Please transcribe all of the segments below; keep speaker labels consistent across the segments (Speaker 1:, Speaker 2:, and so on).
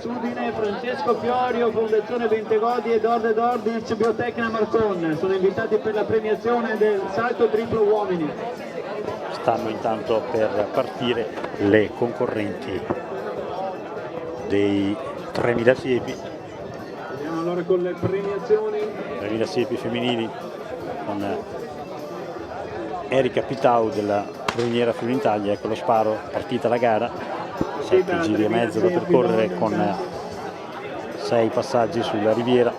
Speaker 1: Udine, Francesco Fiorio, Fondazione Bentegodi e Dorde Dordic, Biotecna Marcon sono invitati per la premiazione del salto triplo uomini.
Speaker 2: Stanno intanto per partire le concorrenti dei 3000 siepi.
Speaker 1: Andiamo allora con le premiazioni.
Speaker 2: 3000 siepi femminili con Erika Pitau della Bruniera Fiorentaglia. Ecco lo sparo, partita la gara. 7 giri e mezzo da percorrere con 6 passaggi sulla riviera.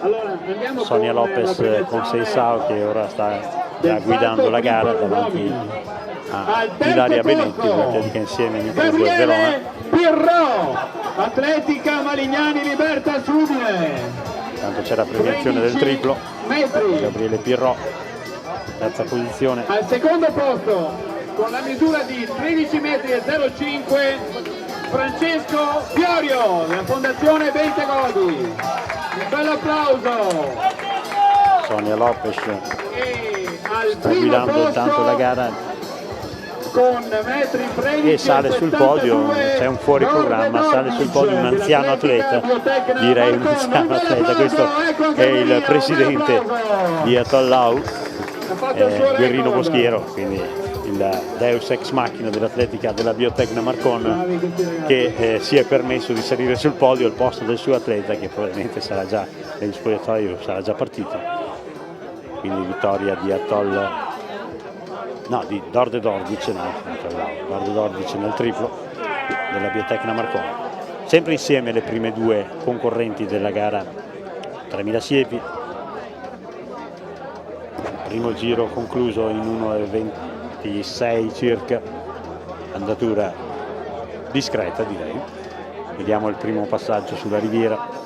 Speaker 1: Allora,
Speaker 2: Sonia Lopez con Seisao che ora sta già guidando la gara davanti a Ilaria Benetti, l'atletica insieme in Verona.
Speaker 1: Pirro, Atletica Malignani Libertas Udine.
Speaker 2: Intanto c'è la premiazione del triplo. Gabriele Pirro, terza posizione.
Speaker 1: Al secondo posto, con la misura di 13,05 metri, Francesco Fiorio della Fondazione Bentegodi. Un bel applauso.
Speaker 2: Sonia Lopez
Speaker 1: Sta
Speaker 2: guidando intanto la gara
Speaker 1: con metri 13
Speaker 2: e sale sul podio. C'è un fuori programma, sale sul podio un anziano atleta, direi un anziano atleta. Questo è il presidente di Atollau, Guerrino Boschiero, quindi il Deus ex machina dell'atletica della Biotecna Marcon, che si è permesso di salire sul podio al posto del suo atleta che probabilmente sarà già negli spogliatoi, sarà già partito. Quindi vittoria di di Dorde Dordic, Dorde Dordic nel triplo della Biotecna Marcon. Sempre insieme le prime due concorrenti della gara 3000 siepi. Primo giro concluso in 1,26 circa, andatura discreta direi. Vediamo il primo passaggio sulla riviera.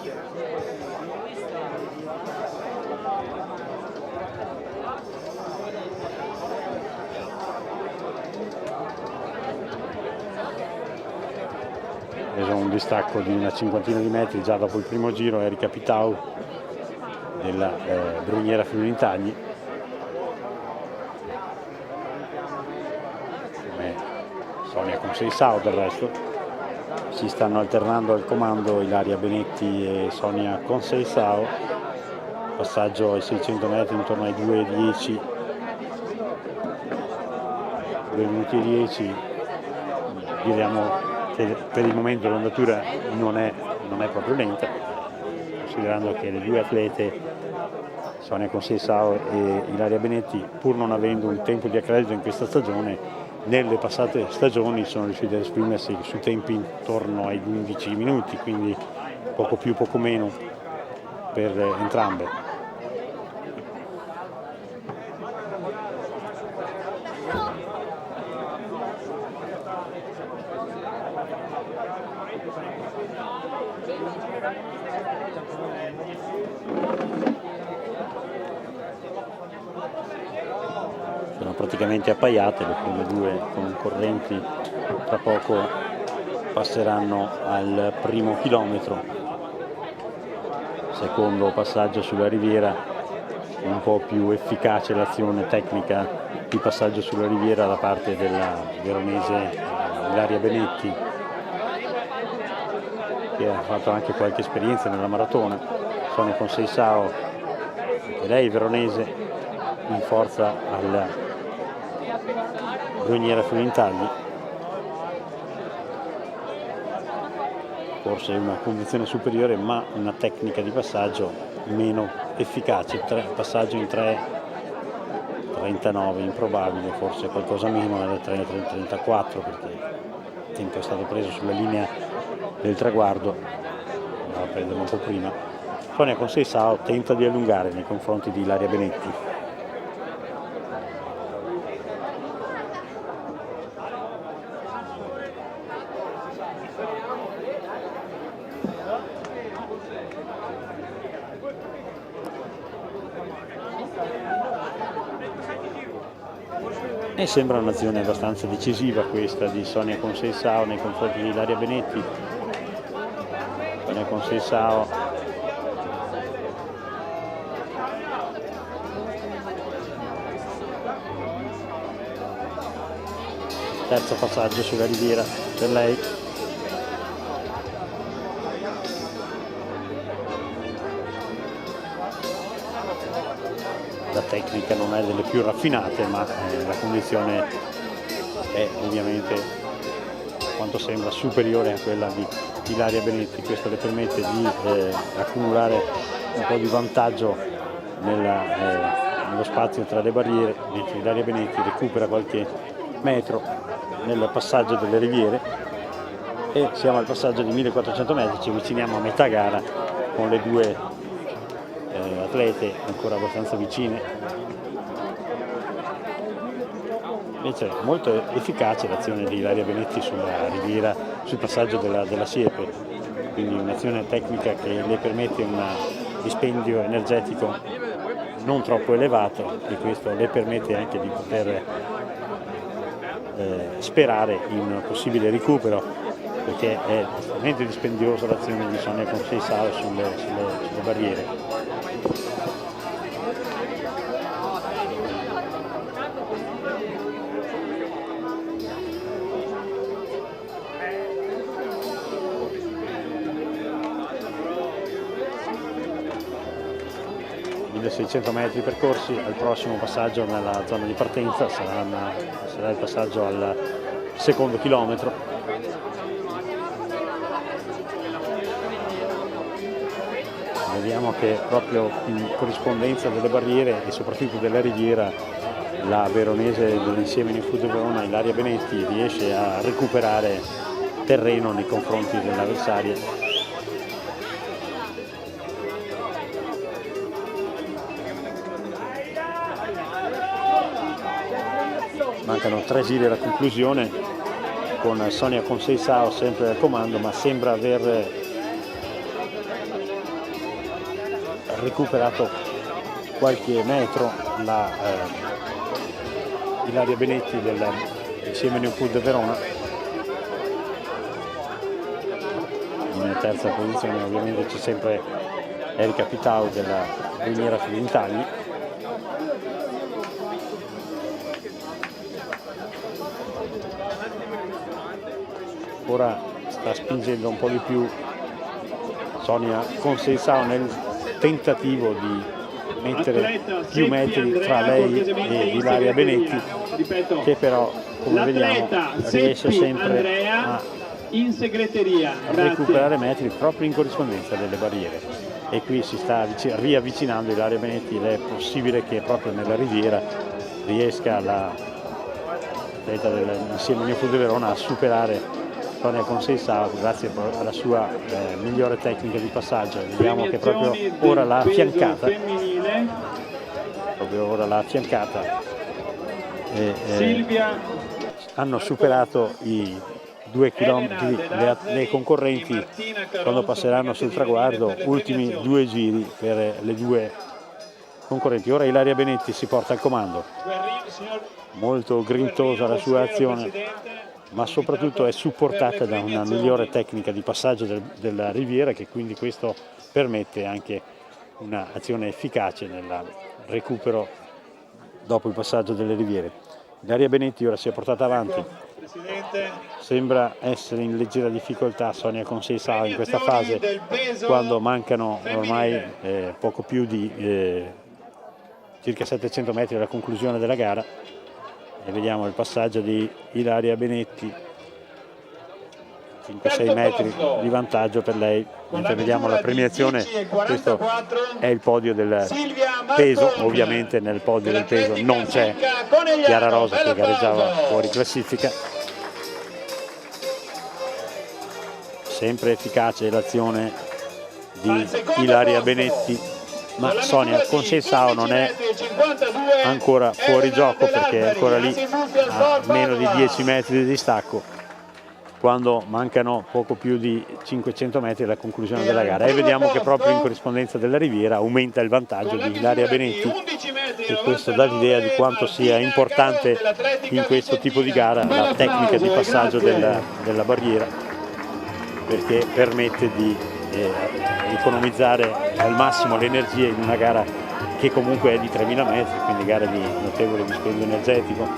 Speaker 2: Preso un distacco di una cinquantina di metri già dopo il primo giro Erika Pitau della Bruniera Fiorentaglia. Sonia con Seisao del resto. Si stanno alternando al comando Ilaria Benetti e Sonia con Seisao. Passaggio ai 600 metri intorno ai 2,10, 2 minuti e 10. Diremo che per il momento l'andatura non è proprio lenta, considerando che le due atlete Sonia con Seisao e Ilaria Benetti, pur non avendo un tempo di accredito in questa stagione, nelle passate stagioni sono riusciti ad esprimersi su tempi intorno ai 11 minuti, quindi poco più, poco meno per entrambe. Sono praticamente appaiate le prime due concorrenti, tra poco passeranno al primo chilometro. Secondo passaggio sulla riviera, un po' più efficace l'azione tecnica di passaggio sulla riviera da parte della veronese Ilaria Benetti, che ha fatto anche qualche esperienza nella maratona. Sonia con Seisao, anche lei veronese, in forza alla Bruniera Fiorentaglia. Forse una condizione superiore, ma una tecnica di passaggio meno efficace. Passaggio in 3,39, improbabile, forse qualcosa meno, nel 3,34, perché il tempo è stato preso sulla linea del traguardo, andava a prenderlo un po' prima. Sonia con Seisao tenta di allungare nei confronti di Ilaria Benetti. E sembra un'azione abbastanza decisiva questa di Sonia con Seisao nei confronti di Ilaria Benetti. Sonia con Seisao terzo passaggio sulla riviera per lei. la tecnica non è delle più raffinate, ma la condizione è ovviamente quanto sembra superiore a quella di Ilaria Benetti. Questo le permette di accumulare un po' di vantaggio nello spazio tra le barriere, mentre Ilaria Benetti recupera qualche metro nel passaggio delle riviere, e siamo al passaggio di 1400 metri, ci avviciniamo a metà gara con le due atlete ancora abbastanza vicine. Invece molto efficace l'azione di Ilaria Benetti sulla riviera, sul passaggio della siepe, quindi un'azione tecnica che le permette un dispendio energetico non troppo elevato, e questo le permette anche di poter sperare in un possibile recupero, perché è estremamente dispendiosa l'azione di Sonia Conceição sulle barriere. 1600 metri percorsi, al prossimo passaggio nella zona di partenza sarà il passaggio al secondo chilometro. Vediamo che proprio in corrispondenza delle barriere e soprattutto della riviera, la veronese dell'insieme New Food Verona, Ilaria Benetti, riesce a recuperare terreno nei confronti dell'avversaria. Mancano 3 giri alla conclusione, con Sonia Conceição sempre al comando, ma sembra aver recuperato qualche metro la Ilaria Benetti dell'insieme New Food Verona. In terza posizione ovviamente c'è sempre Erika Pitau della Miniera Filintagli. Ora sta spingendo un po' di più Sonia Conceição nel tentativo di mettere più metri tra lei e Ilaria Benetti, che però, come vediamo, riesce sempre a recuperare metri proprio in corrispondenza delle barriere, e qui si sta riavvicinando Ilaria Benetti ed è possibile che proprio nella riviera riesca l'atleta dell'insieme New Food Verona a superare Sonia Conceição grazie alla sua migliore tecnica di passaggio. Vediamo che proprio ora l'ha affiancata, hanno superato i 2 chilometri le concorrenti quando passeranno sul traguardo, ultimi 2 giri per le 2 concorrenti. Ora Ilaria Benetti si porta al comando, molto grintosa la sua azione, ma soprattutto è supportata da una migliore tecnica di passaggio della riviera, che quindi questo permette anche un'azione efficace nel recupero dopo il passaggio delle riviere. Ilaria Benetti ora si è portata avanti, sembra essere in leggera difficoltà Sonia Conceição in questa fase, quando mancano ormai poco più di circa 700 metri alla conclusione della gara. E vediamo il passaggio di Ilaria Benetti, 5-6 metri di vantaggio per lei, mentre vediamo la premiazione. Questo è il podio del peso, ovviamente nel podio del peso non c'è Chiara Rosa, che gareggiava fuori classifica. Sempre efficace l'azione di Ilaria Benetti, ma Sonia Conceição non è ancora fuori gioco, perché è ancora lì a meno di 10 metri di distacco, quando mancano poco più di 500 metri alla conclusione della gara. E vediamo che proprio in corrispondenza della riviera aumenta il vantaggio di Ilaria Benetti, e questo dà l'idea di quanto sia importante in questo tipo di gara la tecnica di passaggio della barriera, perché permette di economizzare al massimo l'energia in una gara che comunque è di 3000 metri, quindi gara di notevole dispendio energetico,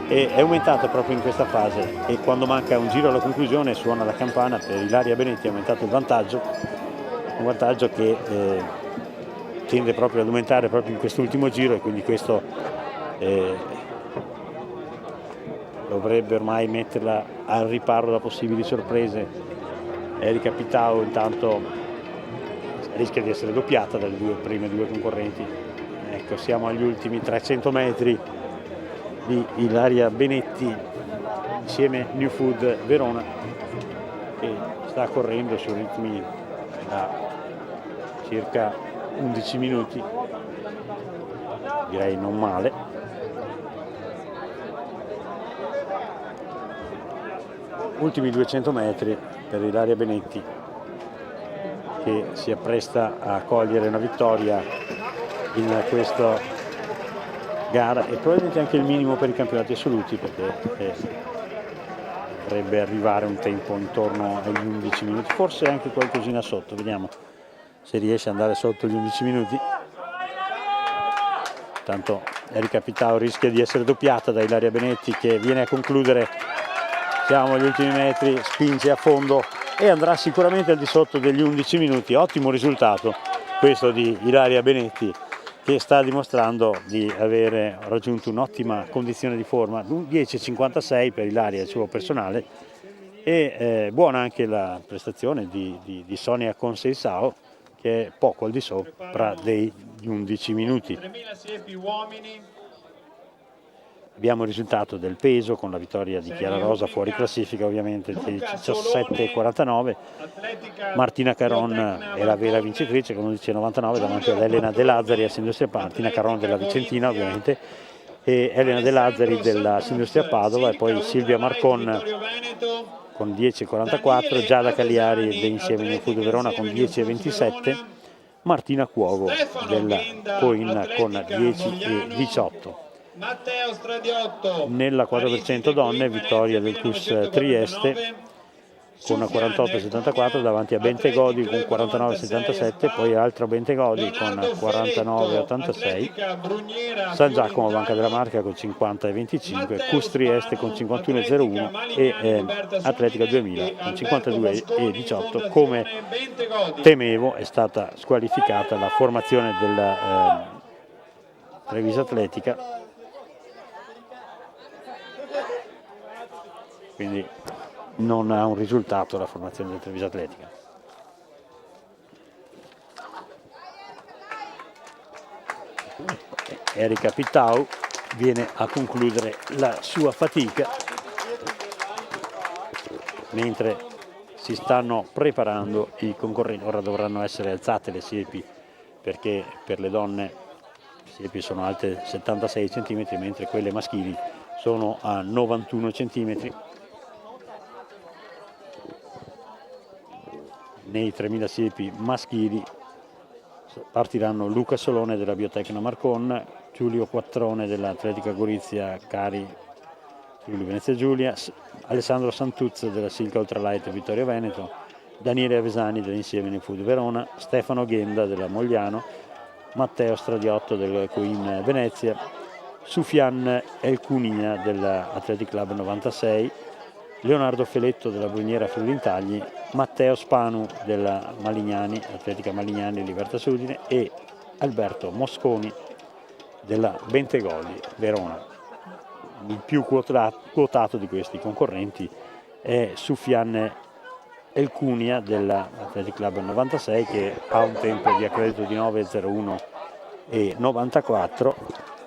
Speaker 2: e è aumentata proprio in questa fase. E quando manca un giro alla conclusione suona la campana per Ilaria Benetti, è aumentato il vantaggio, un vantaggio che tende proprio ad aumentare proprio in quest'ultimo giro, e quindi questo dovrebbe ormai metterla al riparo da possibili sorprese. Erika Pitao intanto rischia di essere doppiata dalle prime due concorrenti. Ecco, siamo agli ultimi 300 metri di Ilaria Benetti insieme New Food Verona, che sta correndo su ritmi da circa 11 minuti, direi non male. Ultimi 200 metri per Ilaria Benetti, che si appresta a cogliere una vittoria in questa gara e probabilmente anche il minimo per i campionati assoluti, perché dovrebbe arrivare un tempo intorno agli 11 minuti, forse anche qualcosina sotto. Vediamo se riesce ad andare sotto gli 11 minuti. Tanto Erika Pitao rischia di essere doppiata da Ilaria Benetti, che viene a concludere. Siamo agli ultimi metri, spinge a fondo e andrà sicuramente al di sotto degli 11 minuti. Ottimo risultato questo di Ilaria Benetti, che sta dimostrando di avere raggiunto un'ottima condizione di forma. 10,56 per Ilaria, il suo personale, e buona anche la prestazione di Sonia Conceição, che è poco al di sopra degli 11 minuti. Abbiamo il risultato del peso con la vittoria di Chiara Rosa fuori classifica, ovviamente, del 17,49. Martina Caron è la vera vincitrice con 11,99 davanti ad Elena De Lazzari a Sindustria Martina Caron della Vicentina, ovviamente, e Elena De Lazzari della Sindustria Padova, e poi Silvia Marcon con 10,44, Giada Cagliari dell'insieme New Food Verona con 10,27, Martina Cuovo del Coin con 10,18. Nella 4% donne, vittoria del CUS Trieste con 48,74 davanti a Bentegodi con 49,77, poi altro Bentegodi con 49,86, San Giacomo Banca della Marca con 50,25, CUS Trieste con 51,01 e Atletica 2000 con 52,18. Come temevo, è stata squalificata la formazione della Treviso Atletica, quindi non ha un risultato la formazione del Treviso Atletica. Erika Pitao viene a concludere la sua fatica, mentre si stanno preparando i concorrenti. Ora dovranno essere alzate le siepi, perché per le donne le siepi sono alte 76 cm, mentre quelle maschili sono a 91 cm. Nei 3000 siepi maschili partiranno Luca Solone della Biotecna Marcon, Giulio Quattrone dell'Atletica Gorizia Cari Friuli Venezia Giulia, Alessandro Santuzzo della Silca Ultralight Vittorio Veneto, Daniele Avesani dell'insieme New Food Verona, Stefano Ghenda della Mogliano, Matteo Stradiotto del Coin Venezia, Sufian Elcunia dell'Athletic Club 96, Leonardo Feletto della Bruniera Friuli Intagli, Matteo Spanu della Malignani, Atletica Malignani Libertas Udine, e Alberto Mosconi della Bentegodi Verona. Il più quotato di questi concorrenti è Sufian Elcunia dell'Athletic Club 96, che ha un tempo di accredito di 9,01 e 94.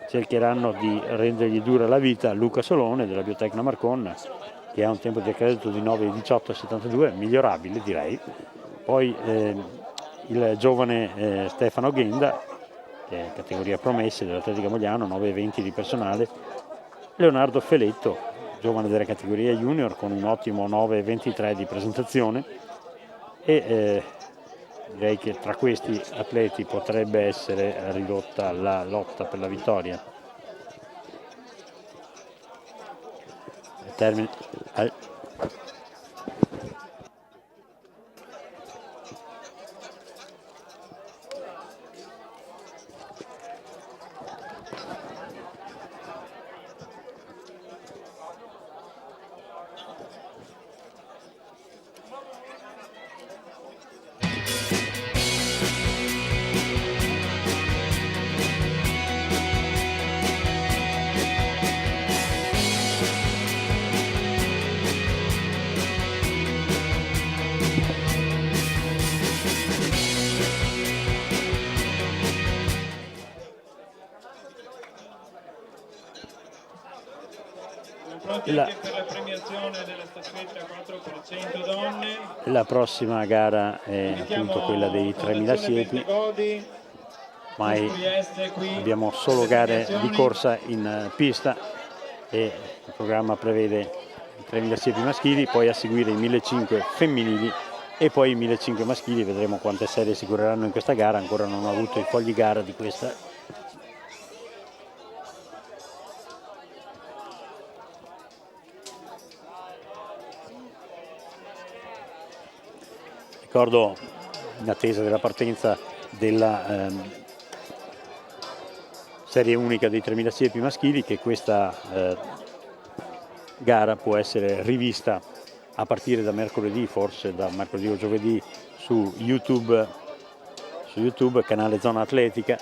Speaker 2: Cercheranno di rendergli dura la vita Luca Solone della Biotecna Marcon, che ha un tempo di accredito di 9,18,72, migliorabile direi. Poi il giovane Stefano Ghenda, che è categoria promesse dell'Atletica Mogliano, 9,20 di personale. Leonardo Feletto, giovane della categoria junior, con un ottimo 9,23 di presentazione, e direi che tra questi atleti potrebbe essere ridotta la lotta per la vittoria. La prossima gara è appunto quella dei 3000 siepi, ma abbiamo solo gare di corsa in pista e il programma prevede i 3000 siepi maschili, poi a seguire i 1500 femminili e poi i 1500 maschili. Vedremo quante serie si correranno in questa gara, ancora non ho avuto i fogli gara di questa. Ricordo, in attesa della partenza della serie unica dei 3000 siepi maschili, che questa gara può essere rivista a partire da mercoledì, forse da mercoledì o giovedì, su YouTube, canale Zona Atletica,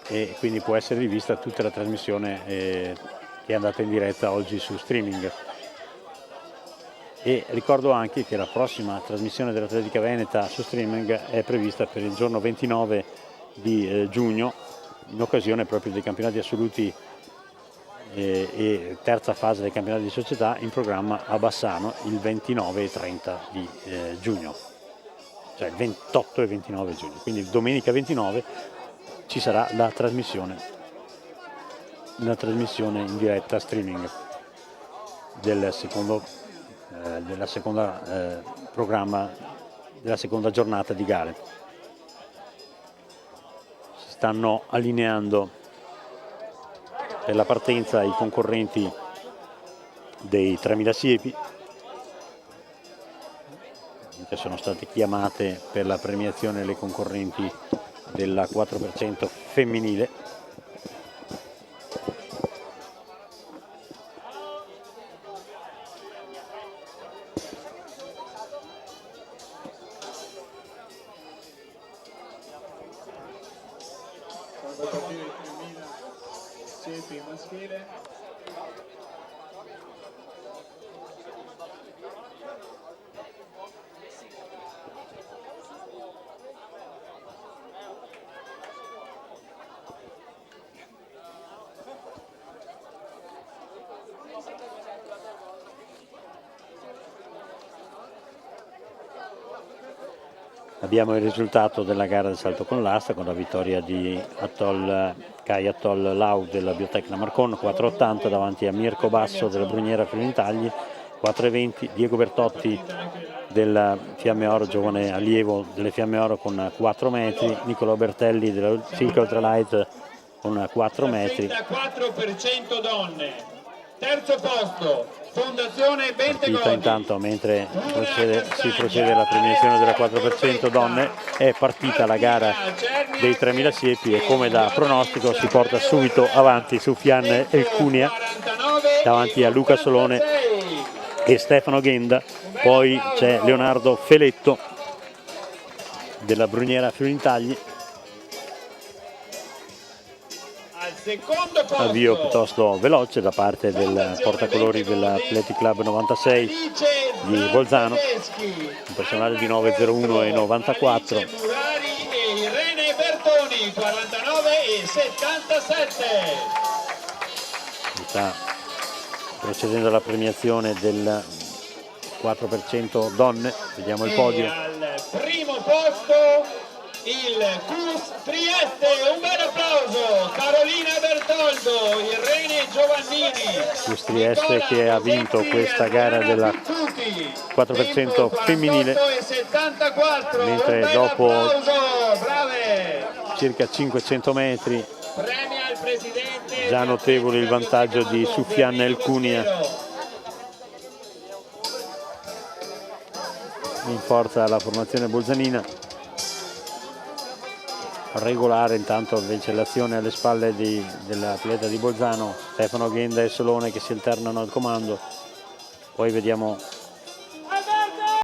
Speaker 2: e quindi può essere rivista tutta la trasmissione che è andata in diretta oggi su streaming. E ricordo anche che la prossima trasmissione dell'Atletica Veneta su streaming è prevista per il giorno 29 di giugno, in occasione proprio dei campionati assoluti e terza fase dei campionati di società, in programma a Bassano il 29 e 30 di giugno, cioè il 28 e 29 giugno, quindi domenica 29 ci sarà la trasmissione in diretta streaming del secondo programma della seconda giornata di gare. Si stanno allineando per la partenza i concorrenti dei 3000 siepi, che sono state chiamate per la premiazione le concorrenti della 4% femminile. Abbiamo il risultato della gara del salto con l'asta, con la vittoria di Kai Attol Lau della Biotecna Marcon, 4,80 davanti a Mirko Basso della Bruniera Fiorentagli, 4,20 Diego Bertotti della Fiamme Oro, giovane allievo delle Fiamme Oro, con 4 metri, Nicolò Bertelli della Silk Ultralight con 4 metri.
Speaker 1: 4% donne, terzo posto Fondazione Bentegodi.
Speaker 2: Intanto, mentre si procede alla premiazione della 4% donne, è partita la gara dei 3000 siepi e, come da pronostico, si porta subito avanti Soufiane El Cunea davanti a Luca Solone e Stefano Ghenda. Poi c'è Leonardo Feletto della Bruniera Fiorentagli. Avvio piuttosto veloce da parte del portacolori dell'Athletic Club 96 di Bolzano, un personale di 9,01 e 94.
Speaker 1: Irene Bertoni 49 e 77.
Speaker 2: Sta procedendo alla premiazione del 4% donne, vediamo il podio.
Speaker 1: Al primo posto il CUS Trieste, un bel applauso, Carolina Bertoldo, Irene Giovannini.
Speaker 2: CUS Trieste che ha vinto questa gara della 4% femminile, mentre dopo circa 500 metri già notevole il vantaggio di Soufiane El Cunea. In forza la formazione bolzanina. Regolare intanto invece l'azione alle spalle dell'atleta di Bolzano, Stefano Ghenda e Solone, che si alternano al comando. Poi vediamo